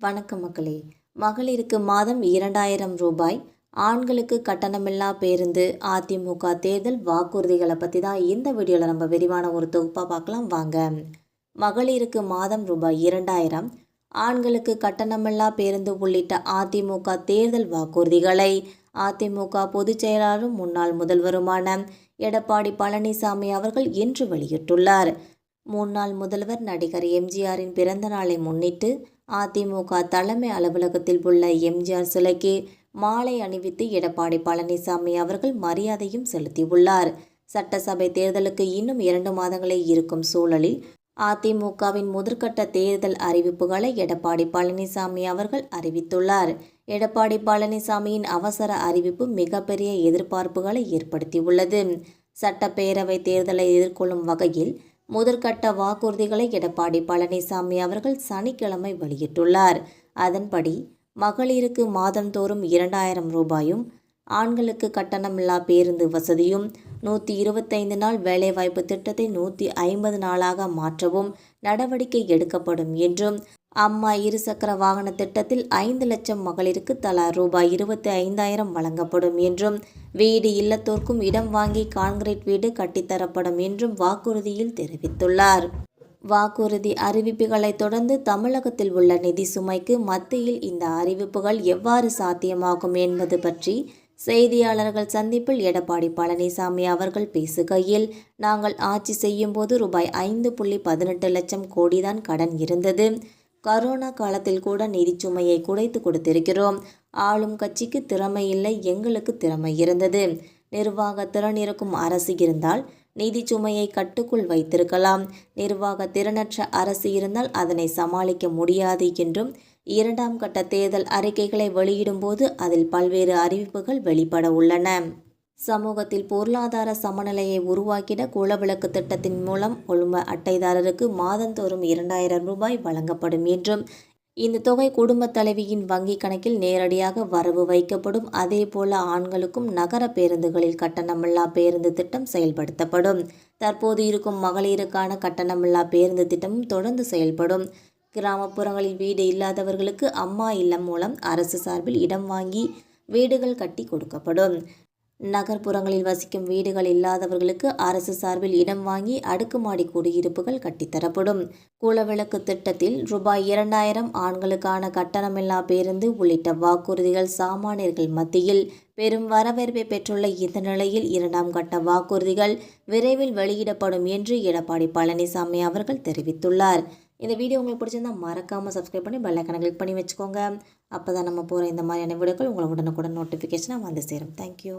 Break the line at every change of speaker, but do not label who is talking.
வணக்கம் மக்களே. மகளிருக்கு மாதம் 2000 ரூபாய், ஆண்களுக்கு கட்டணமில்லா பேருந்து, அதிமுக தேர்தல் வாக்குறுதிகளை பற்றி தான் இந்த வீடியோவில் நம்ம விரிவான ஒரு தொகுப்பாக பார்க்கலாம் வாங்க. மகளிருக்கு மாதம் ரூபாய் 2000, ஆண்களுக்கு கட்டணமில்லா பேருந்து உள்ளிட்ட அதிமுக தேர்தல் வாக்குறுதிகளை அதிமுக பொதுச் செயலாளரும் முன்னாள் முதல்வருமான எடப்பாடி பழனிசாமி அவர்கள் இன்று வெளியிட்டுள்ளார். முன்னாள் முதல்வர் நடிகர் எம்ஜிஆரின் பிறந்த நாளை முன்னிட்டு அதிமுக தலைமை அலுவலகத்தில் உள்ள எம்ஜிஆர் சிலைக்கு மாலை அணிவித்து எடப்பாடி பழனிசாமி அவர்கள் மரியாதையும் செலுத்தியுள்ளார். சட்டசபை தேர்தலுக்கு இன்னும் 2 மாதங்களே இருக்கும் சூழலில் அதிமுகவின் முதற்கட்ட தேர்தல் அறிவிப்புகளை எடப்பாடி பழனிசாமி அவர்கள் அறிவித்துள்ளார். எடப்பாடி பழனிசாமியின் அவசர அறிவிப்பு மிகப்பெரிய எதிர்பார்ப்புகளை ஏற்படுத்தியுள்ளது. சட்டப்பேரவை தேர்தலை எதிர்கொள்ளும் வகையில் முதற்கட்ட வாக்குறுதிகளை எடப்பாடி பழனிசாமி அவர்கள் சனிக்கிழமை வெளியிட்டுள்ளார். அதன்படி மகளிருக்கு மாதந்தோறும் 2000 ரூபாயும், ஆண்களுக்கு கட்டணமில்லா பேருந்து வசதியும், 125 நாள் வேலைவாய்ப்பு திட்டத்தை 150 நாளாக மாற்றவும் நடவடிக்கை எடுக்கப்படும் என்றும், அம்மா இருசக்கர வாகன திட்டத்தில் 5 லட்சம் மகளிருக்கு தலா ரூபாய் 25,000 வழங்கப்படும் என்றும், வீடு இல்லத்தோர்க்கும் இடம் வாங்கி கான்கிரீட் வீடு கட்டித்தரப்படும் என்றும் வாக்குறுதியில் தெரிவித்துள்ளார். வாக்குறுதி அறிவிப்புகளை தொடர்ந்து தமிழகத்தில் உள்ள நிதி சுமைக்கு மத்தியில் இந்த அறிவிப்புகள் எவ்வாறு சாத்தியமாகும் என்பது பற்றி செய்தியாளர்கள் சந்திப்பில் எடப்பாடி பழனிசாமி அவர்கள் பேசுகையில், நாங்கள் ஆட்சி செய்யும் போது ரூபாய் 5.18 லட்சம் கோடிதான் கடன் இருந்தது. கரோனா காலத்தில் கூட நிதிச்சுமையை குறைத்து கொடுத்திருக்கிறோம். ஆளும் கட்சிக்கு திறமை இல்லை, எங்களுக்கு திறமை இருந்தது. நிர்வாக திறன் இருக்கும் அரசு இருந்தால் நிதிச்சுமையை கட்டுக்குள் வைத்திருக்கலாம். நிர்வாக திறனற்ற அரசு இருந்தால் அதனை சமாளிக்க முடியாது என்றும், 2ஆம் கட்ட தேர்தல் அறிக்கைகளை வெளியிடும் போது அதில் பல்வேறு அறிவிப்புகள் வெளிப்பட உள்ளன. சமூகத்தில் பொருளாதார சமநிலையை உருவாக்கிட குலவிளக்கு திட்டத்தின் மூலம் குடும்ப அட்டைதாரருக்கு மாதந்தோறும் 2000 ரூபாய் வழங்கப்படும் என்றும், இந்த தொகை குடும்ப தலைவியின் வங்கி கணக்கில் நேரடியாக வரவு வைக்கப்படும். அதேபோல ஆண்களுக்கும் நகர பேருந்துகளில் கட்டணமில்லா பேருந்து திட்டம் செயல்படுத்தப்படும். தற்போது இருக்கும் மகளிருக்கான கட்டணமில்லா பேருந்து திட்டமும் தொடர்ந்து செயல்படும். கிராமப்புறங்களில் வீடு இல்லாதவர்களுக்கு அம்மா இல்லம் மூலம் அரசு சார்பில் இடம் வாங்கி வீடுகள் கட்டி கொடுக்கப்படும். நகர்ப்புறங்களில் வசிக்கும் வீடுகள் இல்லாதவர்களுக்கு அரசு சார்பில் இடம் வாங்கி அடுக்குமாடி குடியிருப்புகள் கட்டித்தரப்படும். குலவிளக்கு திட்டத்தில் ரூபாய் 2000, ஆண்களுக்கான கட்டணமில்லா பேருந்து உள்ளிட்ட வாக்குறுதிகள் சாமானியர்கள் மத்தியில் பெரும் வரவேற்பை பெற்றுள்ள இந்த நிலையில் 2ஆம் கட்ட வாக்குறுதிகள் விரைவில் வெளியிடப்படும் என்று எடப்பாடி பழனிசாமி அவர்கள் தெரிவித்துள்ளார். இந்த வீடியோ உங்களுக்கு பிடிச்சிருந்தா மறக்காமல் சப்ஸ்கிரைப் பண்ணி பெல் ஐகானை கிளிக் பண்ணி வச்சுக்கோங்க. அப்போ தான் நம்ம போகிற இந்த மாதிரியான வீடியோக்கள் உங்களை உடனுக்குடன் நோட்டிஃபிகேஷனாக வந்து சேரும். தேங்க்யூ.